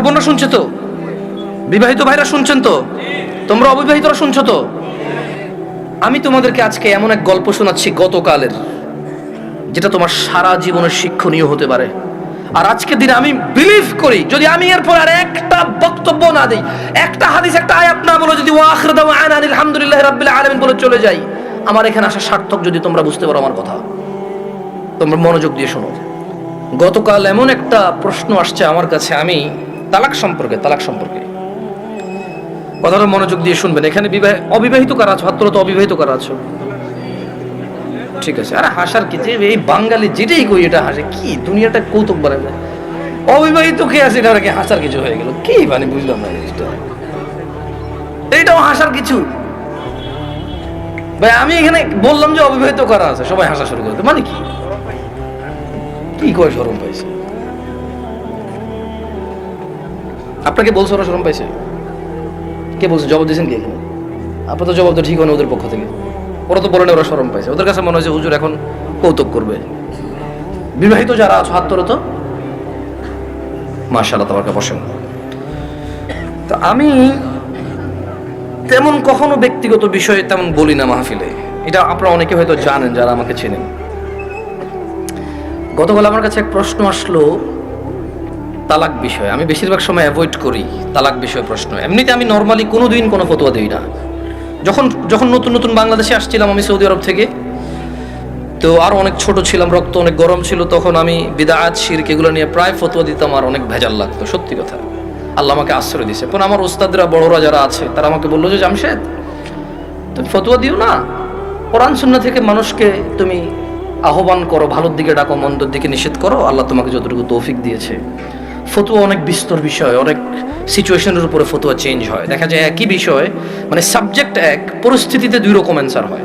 আমার বোনরা শুনছে তো? বিবাহিত ভাইরা শুনছেন তো? তোমরা অবিবাহিতরা শুনছো তো? আমি তোমাদেরকে আজকে এমন এক গল্প শোনাচ্ছি গতকালের, যেটা তোমার সারা জীবনের শিক্ষণীয় হতে পারে। আর আজকের দিনে আমি বিলিভ করি, যদি আমি এরপর আর একটা বক্তব্য না দিই, একটা হাদিস, একটা আয়াত না বলে, যদি ওয়াখির দাওয়ানা আলহামদুলিল্লাহি রাব্বিল আলামিন বলে চলে যাই, আমার এখানে আসা সার্থক। যদি তোমরা বুঝতে পারো আমার কথা, তোমরা মনোযোগ দিয়ে শোনো। গতকাল এমন একটা প্রশ্ন আসছে আমার কাছে, আমি তালাক সম্পর্কে কথাটা মনোযোগ দিয়ে শুনবেন। এখানে অবিবাহিত কারা আছো? হাত তোলো তো। অবিবাহিত কারা আছো? ঠিক আছে। আরে হাসার কি, যে এই বাঙালি যেটাই কই এটা হাসে, কি দুনিয়াটা কৌতুক বানায় না। অবিবাহিত কে আছে, এটা কি হাসার কিছু হয়ে গেল? কি মানে বুঝলাম না জিনিসটা। এইটাও হাসার কিছু? ভাই আমি এখানে বললাম যে অবিবাহিত কারা আছে, সবাই হাসা শুরু করতে, মানে কি? কি কয় শরম পাইছে? আপনাকে বলছো ওরা শরম পাইছে? কে বলছে? জবাব দিয়েছেন কি এখানে? আপনার তো জবাব তো ঠিক হয় না ওদের পক্ষ থেকে। ওরা তো বলে না ওরা শরম পাইছে। ওদের কাছে মনে হয়েছে হুজুর এখন কৌতুক করবে। বিবাহিত যারা আছো হাত তোলো তো। মাশাআল্লাহ, তাবারকা, বসেন। তো আমি তেমন কখনো ব্যক্তিগত বিষয়ে তেমন বলি না মাহফিলে, এটা আপনারা অনেকে হয়তো জানেন যারা আমাকে চেনেন। গতকাল আমার কাছে এক প্রশ্ন আসলো তালাক বিষয়ে। আমি বেশিরভাগ সময় অ্যাভয়েড করি তালাক বিষয়ে প্রশ্ন। এমনিতে আমি নর্মালি কোনোদিন কোনো ফতোয়া দিই না। যখন নতুন বাংলাদেশে আসছিলাম আমি সৌদি আরব থেকে, তো আরও অনেক ছোট ছিলাম, রক্ত অনেক গরম ছিল, তখন আমি বিদআত শিরক এগুলো নিয়ে প্রায় ফতোয়া দিতাম, আর অনেক ভেজাল লাগতো, সত্যি কথা। আল্লাহ আমাকে আশ্রয় দিয়েছে। এখন আমার ওস্তাদরা, বড়রা যারা আছে, তারা আমাকে বললো যে জামশেদ তুমি ফতোয়া দিও না, কোরআন সুন্নাহ থেকে মানুষকে তুমি আহ্বান করো, ভালোর দিকে ডাকো, মন্দর দিকে নিষেধ করো, আল্লাহ তোমাকে যতটুকু তৌফিক দিয়েছে। ফতোয়া অনেক বিস্তর বিষয়, অনেক সিচুয়েশনের উপরে ফতোয়া চেঞ্জ হয়। দেখা যায় একই বিষয়, মানে সাবজেক্ট এক, পরিস্থিতিতে দুই রকম অ্যান্সার হয়।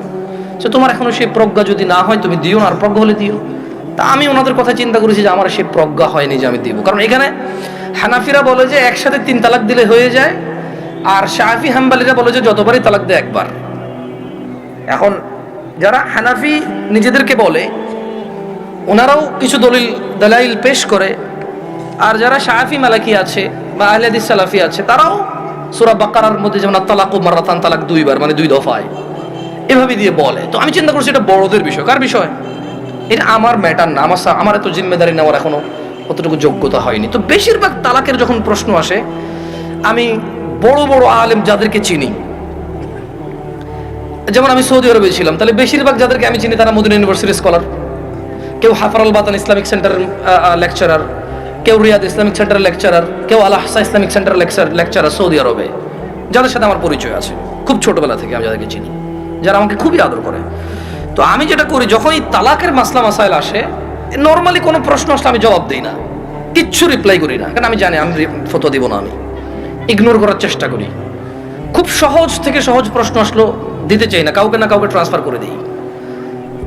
সো তোমার এখনো সেই প্রজ্ঞা যদি না হয় তুমি দিও না, আর প্রজ্ঞা হলে দিও। তা আমি ওনাদের কথা চিন্তা করেছি যে আমার সেই প্রজ্ঞা হয়নি যে আমি দিব। কারণ এখানে হানাফিরা বলে যে একসাথে 3 তালাক দিলে হয়ে যায়, আর শাফি হাম্বলিরা বলে যে যতবারই তালাক দেয় একবার। এখন যারা হানাফি নিজেদেরকে বলে, ওনারাও কিছু দলাইল পেশ করে, আর যারা শাফি মালাকি আছে বা আহলে হাদিস সালাফি আছে, তারাও সূরা বাকারার মধ্যে যেমন তালাকু মাররাতান, তালাক 2 বার, মানে 2 দফায়, এভাবে দিয়ে বলে। তো আমি চিন্তা করছি এটা বড়দের বিষয়। কার বিষয়? এটা আমার ম্যাটার না, আমার এত জিম্মেদারি নেওয়ার এখনো অতটুকু যোগ্যতা হয়নি। তো বেশিরভাগ তালাকের যখন প্রশ্ন আসে, আমি বড় আলেম যাদেরকে চিনি, যেমন আমি সৌদি আরবে ছিলাম, তাহলে বেশিরভাগ যাদেরকে আমি চিনি তারা মদিনা ইউনিভার্সিটির স্কলার, কেউ হাফার আল বাতান ইসলামিক সেন্টারের লেকচারার, কেউ রিয়াদ ইসলামিক সেন্টারের লেকচারার, কেউ আল আহসা ইসলামিক সেন্টারের লেকচারার সৌদি আরবে, যাদের সাথে আমার পরিচয় আছে খুব ছোটবেলা থেকে, আমি যাদেরকে চিনি, যারা আমাকে খুবই আদর করে। তো আমি যেটা করি, যখন এই তালাকের মাসলা মাসাইল আসে, নর্মালি কোনো প্রশ্ন আসলে আমি জবাব দিই না, কিচ্ছু রিপ্লাই করি না, কারণ আমি জানি আমি ফতোয়া দিব না, আমি ইগনোর করার চেষ্টা করি। খুব সহজ থেকে সহজ প্রশ্ন আসলো দিতে চাই না, কাউকে না কাউকে ট্রান্সফার করে দিই।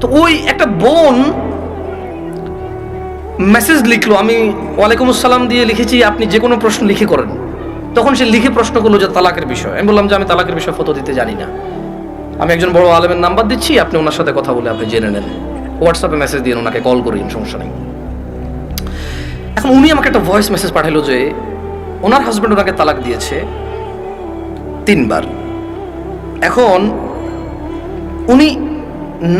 তো ওই একটা বোন মেসেজ লিখলো, আমি ওয়ালাইকুম আসসালাম দিয়ে লিখেছি আপনি যে কোনো প্রশ্ন লিখে করেন। তখন সে লিখে প্রশ্ন করলো যে তালাকের বিষয়। আমি বললাম যে আমি তালাকের বিষয়ে ফতোয়া দিতে জানি না, আমি একজন বড় আলেমের নাম্বার দিচ্ছি, আপনি ওনার সাথে কথা বলে আপনি জেনে নেন, হোয়াটসঅ্যাপে মেসেজ দিয়ে ওনাকে কল করি, সমস্যা নেই। এখন উনি আমাকে একটা ভয়েস মেসেজ পাঠালো যে ওনার হাজব্যান্ড ওনাকে তালাক দিয়েছে 3 বার। এখন উনি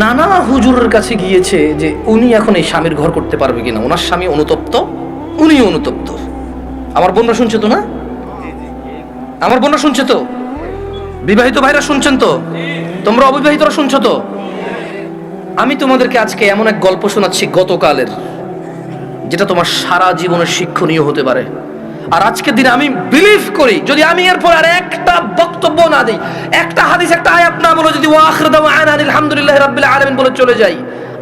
নানা হুজুরের কাছে গিয়েছে যে উনি এখন এই স্বামীর ঘর করতে পারবে কিনা, ওনার স্বামী অনুতপ্ত, উনিও অনুতপ্ত। আমার বোনরা শুনছে তো? না, আমার বোনরা শুনছে তো? বিবাহিত ভাইরা শুনছেন তো? তোমরা অবিবাহিতরা শুনছো তো? আমি তোমাদেরকে আজকে এমন এক গল্প শোনাচ্ছি গতকালের, যেটা তোমার সারা জীবনের শিক্ষণীয় হতে পারে। আর আজকের দিনে আমি বিলিভ করি, যদি আমি এরপর আর একটা বক্তব্য না দিই, একটা হাদিস, একটা আয়াত না বলে, যদি ওয়াখির দাওয়ানা আলহামদুলিল্লাহি রাব্বিল আলামিন বলে চলে যাই,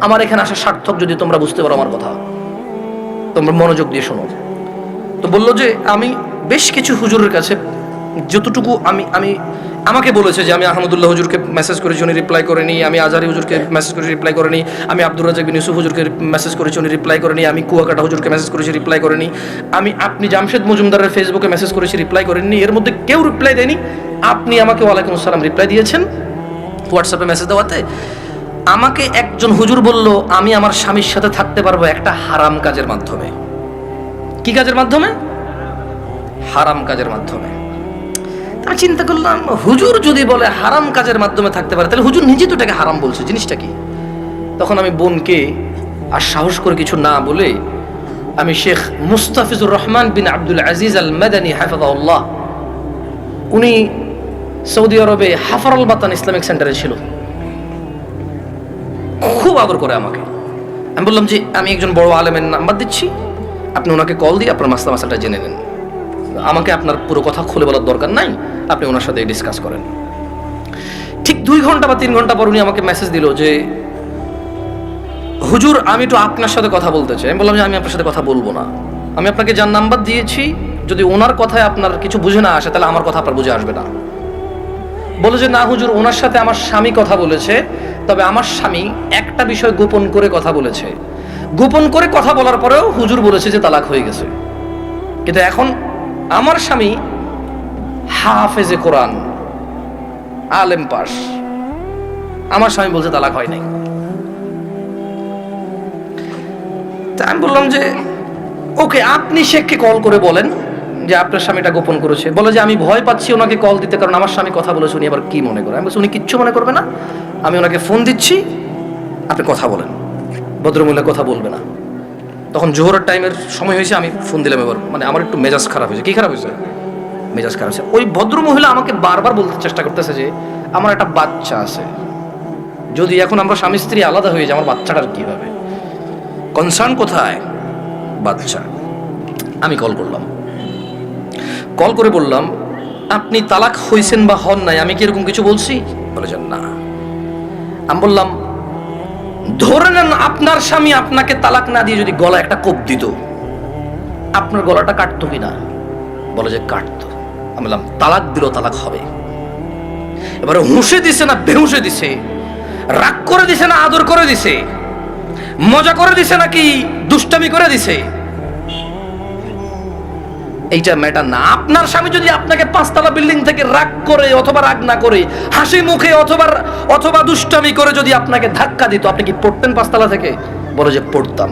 আমার এখানে আসা সার্থক। যদি তোমরা বুঝতে পারো আমার কথা, তোমরা মনোযোগ দিয়ে শোনো। তো বললো যে আমি বেশ কিছু হুজুরের কাছে যতটুকু আমাকে বলেছে যে আমি আহমদুল্লাহ হুজুরকে মেসেজ করেছি, উনি রিপ্লাই করেনি, আমি আজহারি হুজুরকে মেসেজ করেছি, রিপ্লাই করেনি, আমি আব্দুর রাজ্জাক বিন ইউসুফ হুজুরকে মেসেজ করেছি, উনি রিপ্লাই করেনি, আমি কুয়াকাটা হুজুরকে মেসেজ করেছি, রিপ্লাই করেনি, আপনি জামশেদ মজুমদারের ফেসবুকে মেসেজ করেছি, রিপ্লাই করেননি, এর মধ্যে কেউ রিপ্লাই দেয়নি। আপনি আমাকে ওয়ালাইকুম আসসালাম রিপ্লাই দিয়েছেন হোয়াটসঅ্যাপে মেসেজ দেওয়াতে। আমাকে একজন হুজুর বলল আমি আমার স্বামীর সাথে থাকতে পারবো একটা হারাম কাজের মাধ্যমে। কি কাজের মাধ্যমে? হারাম কাজের মাধ্যমে। আমি চিন্তা করলাম, হুজুর যদি বলে হারাম কাজের মাধ্যমে থাকতে পারে, তাহলে হুজুর নিজে তো এটাকে হারাম বলছে, জিনিসটা কি? তখন আমি বোনকে আর সাহস করে কিছু না বলে আমি শেখ মুস্তাফিজুর রহমান বিন আব্দুল আজিজ আল মাদানী হাফিজাহুল্লাহ, উনি সৌদি আরবে হাফারুল বাতান ইসলামিক সেন্টারে ছিল, খুব আদর করে আমাকে। আমি বললাম যে আমি একজন বড় আলেমের নাম্বার দিচ্ছি, আপনি ওনাকে কল দিয়ে আপনার মাসলা মাসালটা জেনে নেন, আমাকে আপনার পুরো কথা খুলে বলার দরকার নাই, আপনি ওনার সাথে ডিসকাস করেন। ঠিক 2 ঘন্টা বা 3 ঘন্টা পর উনি আমাকে মেসেজ দিল যে হুজুর আমি একটু আপনার সাথে কথা বলতে চাই। আমি বললাম যে আমি আপনার সাথে কথা বলবো না, আমি আপনাকে যার নাম্বার দিয়েছি যদি ওনার কথায় আপনার কিছু বুঝে না আসে তাহলে আমার কথা আপনার বুঝে আসবে না। বলে যে না হুজুর, ওনার সাথে আমার স্বামী কথা বলেছে, তবে আমার স্বামী একটা বিষয় গোপন করে কথা বলেছে, গোপন করে কথা বলার পরেও হুজুর বলেছে যে তালাক হয়ে গেছে, কিন্তু এখন আমার স্বামী হাফেজে কোরআন, আলেম পাস, আমার স্বামী বলছে তালাক হয় নাই। আমি বললাম যে ওকে, আপনি শেখকে কল করে বলেন যে আপনার স্বামীটা গোপন করেছে। বলে যে আমি ভয় পাচ্ছি ওনাকে কল দিতে, কারণ আমার স্বামী কথা বলেছে, উনি আবার কি মনে করে। আমি বলছি উনি কিচ্ছু মনে করবে না, আমি ওনাকে ফোন দিচ্ছি, আপনি কথা বলেন। ভদ্রমহিলা কথা বলবে না। তখন জোহরের টাইমের সময় হয়েছে, আমি ফোন দিলাম এবার, মানে আমার একটু মেজাজ খারাপ হয়েছে। কি খারাপ হয়েছে? মেজাজ খারাপ হয়েছে। ওই ভদ্রমহিলা আমাকে বারবার বলতে চেষ্টা করতেছে যে আমার একটা বাচ্চা আছে, যদি এখন আমরা স্বামী স্ত্রী আলাদা হয়ে যাই আমার বাচ্চাটার কি হবে, কনসার্ন কোথায়? বাচ্চা। আমি কল করলাম, কল করে বললাম আপনি তালাক হয়েছেন বা হন নাই, আমি কি এরকম কিছু বলছি? বলে যান না। আমি বললাম ধরে নেন আপনার স্বামী আপনাকে তালাক না দিয়ে যদি গলা একটা কোপ দিত, আপনার গলাটা কাটতো কিনা? বলে যে কাটতো। আমি বললাম তালাক দিল, তালাক হবে। এবারে হুঁশে দিছে না বেহুঁশে দিছে, রাগ করে দিছে না আদর করে দিছে, মজা করে দিছে নাকি দুষ্টামি করে দিছে, এইটা ম্যাটার না। আপনার স্বামী যদি আপনাকে 5তলা বিল্ডিং থেকে রাগ করে অথবা রাগ না করে হাসি মুখে অথবা দুষ্টামি করে যদি আপনাকে ধাক্কা দিত, আপনি কি পড়তেন 5তলা থেকে? বলে যে পড়তাম।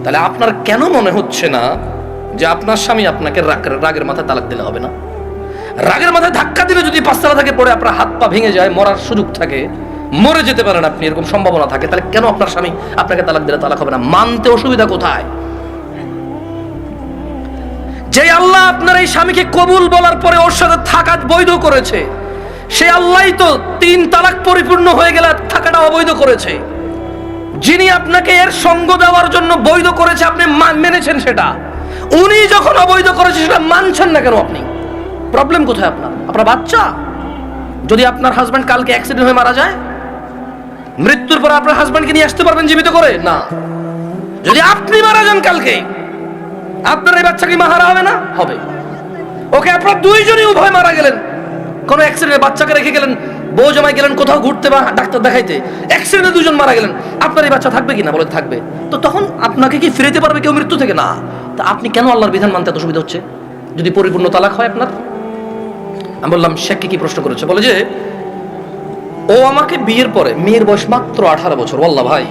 তাহলে আপনার কেন মনে হচ্ছে না যে আপনার স্বামী আপনাকে রাগের মাথায় তালাক দিলে হবে না? রাগের মাথায় ধাক্কা দিলে যদি 5তলা থেকে পড়ে আপনার হাত পা ভেঙে যায়, মরার সুযোগ থাকে, মরে যেতে পারেন আপনি, এরকম সম্ভাবনা থাকে, তাহলে কেন আপনার স্বামী আপনাকে তালাক দিলে তালাক হবে না? মানতে অসুবিধা কোথায়? যে আল্লাহ আপনার এই স্বামীকে কবুল বলার পরে ওর সাথে থাকা বৈধ করেছে, সে আল্লাহই তো 3 তালাক পরিপূর্ণ হয়ে গেলে থাকাটা অবৈধ করেছে। যিনি আপনাকে এর সঙ্গ দেওয়ার জন্য বৈধ করেছে, আপনি মেনেছেন সেটা, উনি যখন অবৈধ করেছে সেটা মানছেন না কেন আপনি? প্রবলেম কোথায় আপনার? আপনার বাচ্চা, যদি আপনার হাজব্যান্ড কালকে অ্যাক্সিডেন্ট হয়ে মারা যায়, মৃত্যুর পর আপনার হাজব্যান্ডকে নিয়ে আসতে পারবেন জীবিত করে? না। যদি আপনি মারা যান কালকে, আপনার এই বাচ্চা কি মাহারা হবে না? হবে। ওকে, আপনার দুইজনই উভয় মারা গেলেন, কোন অ্যাক্সিডেন্টে বাচ্চাকে রেখে গেলেন, বউ জামাই গেলেন কোথাও ঘুরতে বা ডাক্তার দেখাইতে, অ্যাক্সিডেন্টে 2 জন মারা গেলেন, আপনার এই বাচ্চা থাকবে কিনা? বলে থাকবে। তো তখন আপনাকে কি ফিরাতে পারবে কেউ মৃত্যু থেকে? না। তা আপনি কেন আল্লাহর বিধান মানতে এত অসুবিধা হচ্ছে যদি পরিপূর্ণ তালাক হয় আপনার? আমি বললাম শেখকে কি প্রশ্ন করেছে? বলে যে ও আমাকে বিয়ের পরে, মেয়ের বয়স মাত্র 18 বছর, ওয়াল্লাহ ভাই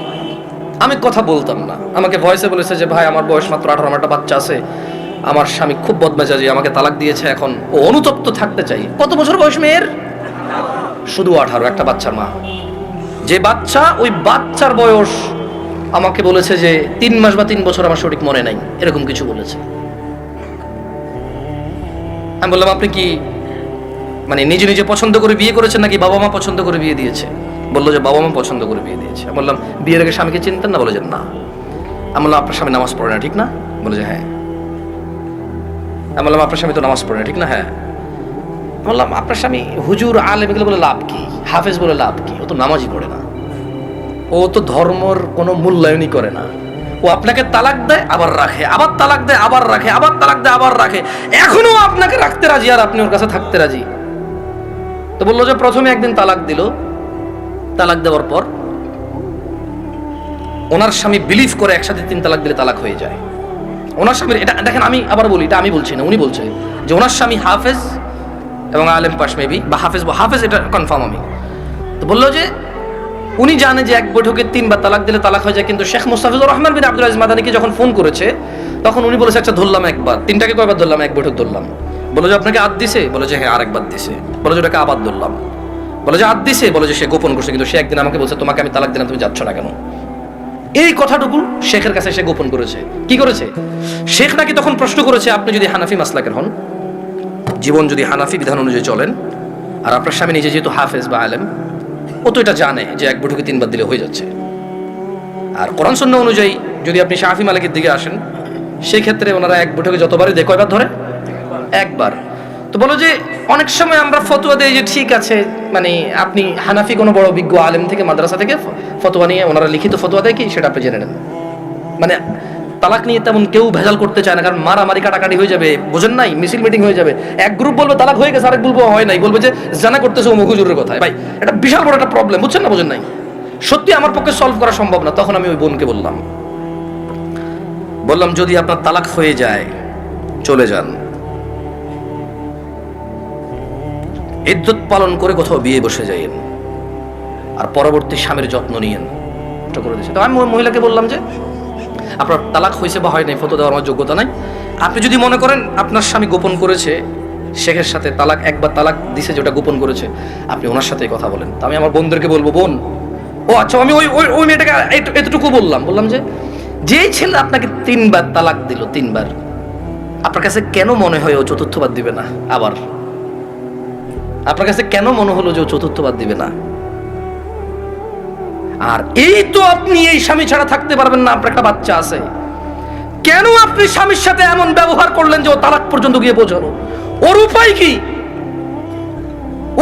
আমি কথা বলতাম না, আমাকে ভয়েসে বলেছে যে ভাই আমার বয়স মাত্র 18, আমার একটা বাচ্চা আছে, আমার স্বামী খুব বদমেজাজি, আমাকে তালাক দিয়েছে, এখন ও অনুতপ্ত থাকতে চাই। কত বছর বয়স মেয়ের? শুধু 18, একটা বাচ্চার মা। যে বাচ্চা, ওই বাচ্চার বয়স আমাকে বলেছে যে 3 মাস বা 3 বছর, আমার সঠিক মনে নাই, এরকম কিছু বলেছে। আমি বললাম আপনি কি মানে নিজে নিজে পছন্দ করে বিয়ে করেছেন নাকি বাবা মা পছন্দ করে বিয়ে দিয়েছে? বললো যে বাবা মা পছন্দ করে বিয়ে দিয়েছে। আমি বললাম বিয়ের আগে স্বামীকে চিনতেন না? বলে যে না। আমি বললাম আপনার স্বামী নামাজ পড়ে না, ঠিক না? বলে যে হ্যাঁ। আমি বললাম আপনার স্বামী তো নামাজ পড়ে না, ঠিক না? হ্যাঁ। বললাম আপনার স্বামী হুজুর আলেম এগুলো বলে লাভ কি, হাফেজ বলে লাভ কি? ও তো নামাজই পড়ে না, ও তো ধর্মর কোনো মূল্যায়নই করে না। ও আপনাকে তালাক দেয় আবার রাখে, আবার তালাক দেয় আবার রাখে, আবার তালাক দেয় আবার রাখে, এখনো আপনাকে রাখতে রাজি আর আপনি ওর কাছে থাকতে রাজি। তো বললো যে প্রথমে একদিন তালাক দিল, তালাক দেওয়ার পর ওনার স্বামী বিলিভ করে একসাথে 3 তালাক দিলে তালাক হয়ে যায়। ওনার স্বামীর এটা দেখেন, আমি আবার বলি, এটা আমি বলছি না, উনি বলছে যে ওনার স্বামী হাফেজ এবং আলেম পাশ মেবি, বা হাফেজ এটা কনফার্ম আমি। তো বললো যে উনি জানে যে এক বৈঠকে 3 বার তালাক দিলে তালাক হয়ে যায়, কিন্তু শেখ মুস্তাফিজুর রহমান বিন আব্দুল আজিজ মাদানীকে যখন ফোন করেছে তখন উনি বলেছে আচ্ছা ধরলাম একবার, 3টাকে কয়বার ধরলাম? 1 বৈঠক ধরলাম। বলে যে আপনাকে আদ দিছে, বলে যে হ্যাঁ আরেকবার দিছে, বলে যে ওটাকে আবাদ ধরলাম, বলে যে আদ দিছে, বলে যে সে গোপন করছে, কিন্তু সে একদিন আমাকে বলছে তোমাকে আমি তালাক দিলাম, তুমি যাচ্ছ না কেন? এই কথাটুকু শেখের কাছে সে গোপন করেছে। কি করেছে? শেখ নাকি তখন প্রশ্ন করেছে, আপনি যদি হানাফি মাসলাকের হন, জীবন যদি হানাফি বিধান অনুযায়ী চলেন, আর আপনার স্বামী নিজে যেহেতু হাফেজ বা আলেম, ও তো এটা জানে যে এক বৈঠকে 3 বার দিলে হয়ে যাচ্ছে, আর কোরআন সুন্নাহ অনুযায়ী যদি আপনি শাফি মালিকের দিকে আসেন, সেই ক্ষেত্রে ওনারা এক বৈঠকে যতবারই দেয়, কয়বার ধরে? একবার। তো বলো যে অনেক সময় আমরা ফতোয়া দেই যে ঠিক আছে, মানে আপনি হানাফি কোনো বড় বিজ্ঞ আলেম থেকে, মাদ্রাসা থেকে ফতোয়া নিয়ে ওনারা লিখিত ফতোয়া দেয় কি, সেটা আপনি জেনে নেন। মানে তালাক নিয়ে তেমন কেউ ভেজাল করতে চায় না, কারণ মারামারি কাটাকাটি হয়ে যাবে, বোঝেন নাই, মিছিল মিটিং হয়ে যাবে। এক গ্রুপ বলবে তালাক হয়ে গেছে, আরেক বলবো হয় নাই, বলবে যে জানা করতেছে ও হুজুরের কথায়। ভাই এটা বিশাল বড় একটা প্রবলেম, বুঝছেন না, বোঝেন নাই। সত্যি আমার পক্ষে সলভ করা সম্ভব না। তখন আমি ওই বোনকে বললাম যদি আপনার তালাক হয়ে যায়, চলে যান, ইদ্যত পালন করে কোথাও বিয়ে বসে যাইয়েন, আর পরবর্তী স্বামীর যত্ন নিয়েন। করে দিয়েছে। তো আমি মহিলাকে বললাম যে আপনার তালাক হয়েছে বা হয় নাই, ফতো দেওয়ার আমার যোগ্যতা নাই। আপনি যদি মনে করেন আপনার স্বামী গোপন করেছে শেখের সাথে, তালাক একবার তালাক দিছে যেটা গোপন করেছে, আপনি ওনার সাথেই কথা বলেন। তো আমি আমার বোনদেরকে বলবো, বোন ও আচ্ছা, আমি ওই মেয়েটাকে এতটুকু বললাম যে যেই ছেলে আপনাকে 3 বার তালাক দিল, 3 বার, আপনার কাছে কেন মনে হয় ও চতুর্থবার দিবে না? আবার আপনার কাছে কেন মনে হলো যে ও চতুর্থবার দিবে না? আর এই তো আপনি এই স্বামী ছাড়া থাকতে পারবেন না, আপনার একটা বাচ্চা আছে, কেন আপনি স্বামীর সাথে এমন ব্যবহার করলেন যে ও তালাক পর্যন্ত গিয়ে পৌঁছালো? ওর উপায় কি?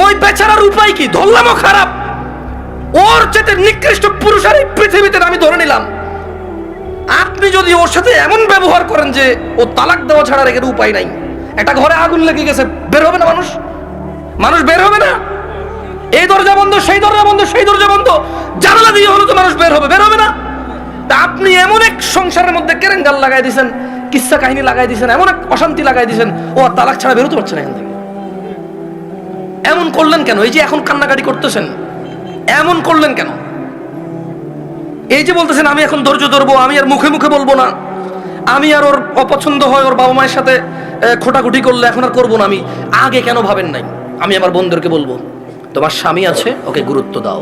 ওই বেচারার উপায় কি? ধরলামও খারাপ, ওর চেয়ে নিকৃষ্ট পুরুষ আর এই পৃথিবীতে আমি ধরে নিলাম। আপনি যদি ওর সাথে এমন ব্যবহার করেন যে ও তালাক দেওয়া ছাড়া রেখে উপায় নাই, একটা ঘরে আগুন লেগে গেছে, বের হবে না মানুষ বের হবে না? এই দরজা বন্ধ, সেই দরজা বন্ধ, সেই দরজা বন্ধ, জানালা দিয়ে হলো তো মানুষ বের হবে না? তা আপনি এমন এক সংসারের মধ্যে কেরেঙ্গাল লাগাই দিয়েছেন, কিচ্ছা কাহিনী লাগাই দিয়েছেন, এমন এক অশান্তি লাগাই দিয়েছেন, ও আর তালাক ছাড়া বেরোতে পারছে না এখান থেকে। এমন করলেন কেন? এই যে এখন কান্নাকাটি করতেছেন, এমন করলেন কেন? এই যে বলতেছেন আমি এখন ধৈর্য ধরবো, আমি আর মুখে মুখে বলবো না, আমি আর ওর অপছন্দ হয় ওর বাবা মায়ের সাথে খোটাখুটি করলে এখন আর করবো না, আমি আগে কেন ভাবেন নাই? আমি আমার বোনদেরকে বলবো, তোমার স্বামী আছে, ওকে গুরুত্ব দাও।